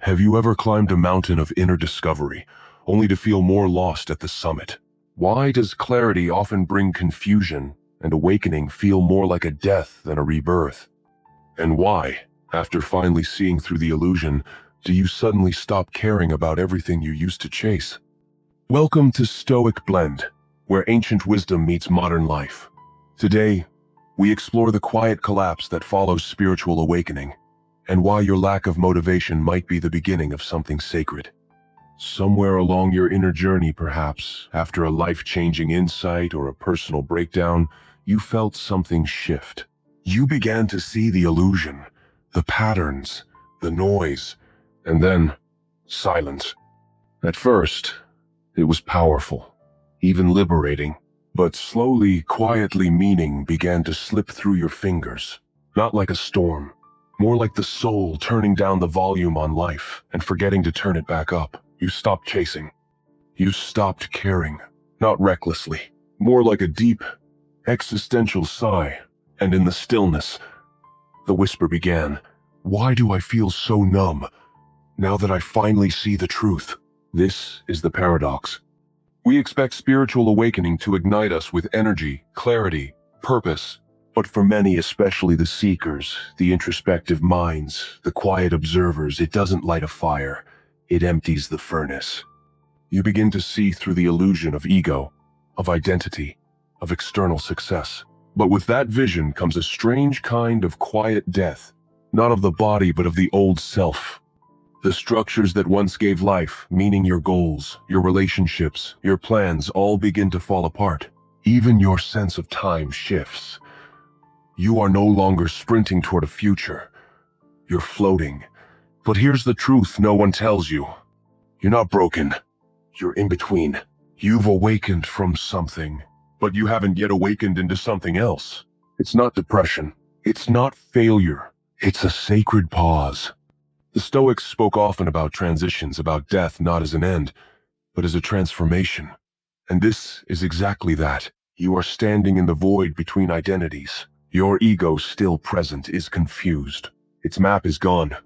Have you ever climbed a mountain of inner discovery, only to feel more lost at the summit? Why does clarity often bring confusion and awakening feel more like a death than a rebirth? And why, after finally seeing through the illusion, do you suddenly stop caring about everything you used to chase? Welcome to Stoic Blend, where ancient wisdom meets modern life. Today, we explore the quiet collapse that follows spiritual awakening, and why your lack of motivation might be the beginning of something sacred. Somewhere along your inner journey, perhaps, after a life-changing insight or a personal breakdown, you felt something shift. You began to see the illusion, the patterns, the noise, and then silence. At first, it was powerful, even liberating, but slowly, quietly, meaning began to slip through your fingers, not like a storm, more like the soul turning down the volume on life and forgetting to turn it back up. You stopped chasing. You stopped caring, not recklessly, more like a deep, existential sigh. And in the stillness, the whisper began. Why do I feel so numb, now that I finally see the truth? This is the paradox. We expect spiritual awakening to ignite us with energy, clarity, purpose. But for many, especially the seekers, the introspective minds, the quiet observers, it doesn't light a fire. It empties the furnace. You begin to see through the illusion of ego, of identity, of external success. But with that vision comes a strange kind of quiet death, not of the body but of the old self. The structures that once gave life, meaning your goals, your relationships, your plans, all begin to fall apart. Even your sense of time shifts. You are no longer sprinting toward a future. You're floating. But here's the truth no one tells you. You're not broken. You're in between. You've awakened from something, but you haven't yet awakened into something else. It's not depression. It's not failure. It's a sacred pause. The Stoics spoke often about transitions, about death not as an end, but as a transformation. And this is exactly that. You are standing in the void between identities. Your ego, still present, is confused. Its map is gone.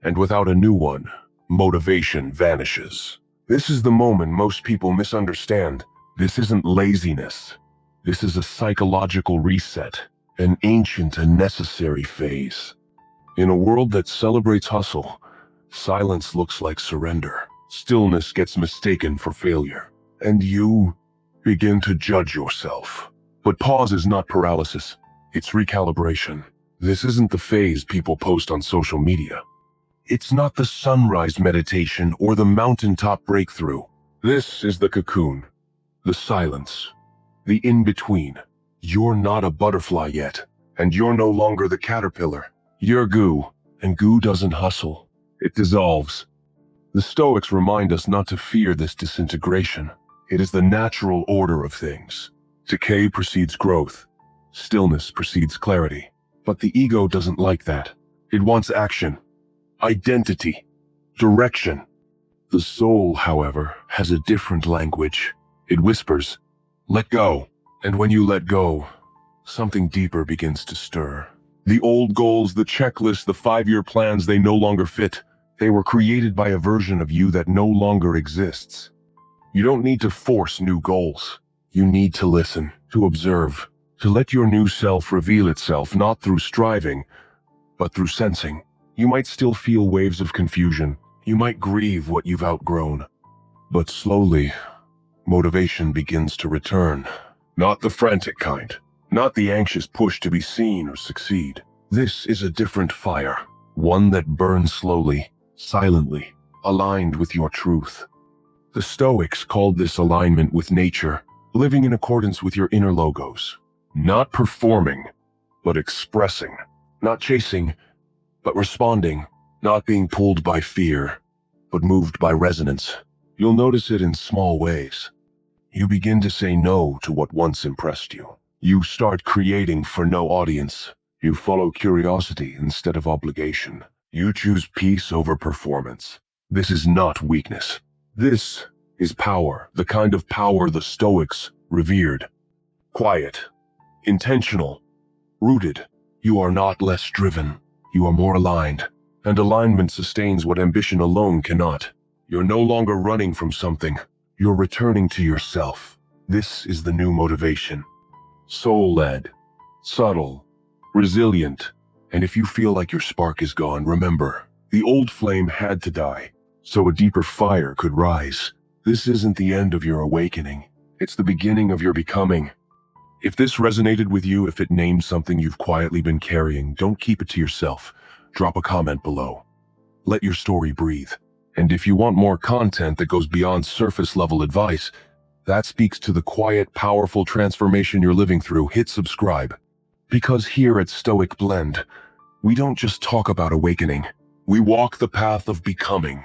And without a new one, motivation vanishes. This is the moment most people misunderstand. This isn't laziness. This is a psychological reset, an ancient and necessary phase. In a world that celebrates hustle, silence looks like surrender. Stillness gets mistaken for failure. And you begin to judge yourself. But pause is not paralysis. It's recalibration. This isn't the phase people post on social media. It's not the sunrise meditation or the mountaintop breakthrough. This is the cocoon, the silence, the in-between. You're not a butterfly yet, and you're no longer the caterpillar. You're goo, and goo doesn't hustle. It dissolves. The Stoics remind us not to fear this disintegration. It is the natural order of things. Decay precedes growth. Stillness precedes clarity. But the ego doesn't like that. It wants action, identity, direction. The soul, however, has a different language. It whispers, let go. And when you let go, something deeper begins to stir. The old goals, the checklist, the 5-year plans, they no longer fit. They were created by a version of you that no longer exists. You don't need to force new goals. You need to listen, to observe, to let your new self reveal itself, not through striving, but through sensing. You might still feel waves of confusion. You might grieve what you've outgrown. But slowly, motivation begins to return. Not the frantic kind. Not the anxious push to be seen or succeed. This is a different fire. One that burns slowly, silently, aligned with your truth. The Stoics called this alignment with nature, living in accordance with your inner logos. Not performing, but expressing. Not chasing, but responding. Not being pulled by fear, but moved by resonance. You'll notice it in small ways. You begin to say no to what once impressed you. You start creating for no audience. You follow curiosity instead of obligation. You choose peace over performance. This is not weakness. This is power, the kind of power the Stoics revered. Quiet, intentional, rooted. You are not less driven. You are more aligned. And alignment sustains what ambition alone cannot. You're no longer running from something. You're returning to yourself. This is the new motivation. Soul-led, subtle, resilient. And if you feel like your spark is gone, remember, the old flame had to die, so a deeper fire could rise. This isn't the end of your awakening. It's the beginning of your becoming. If this resonated with you, if it named something you've quietly been carrying, don't keep it to yourself. Drop a comment below. Let your story breathe. And if you want more content that goes beyond surface-level advice, that speaks to the quiet, powerful transformation you're living through, hit subscribe. Because here at Stoic Blend, we don't just talk about awakening. We walk the path of becoming.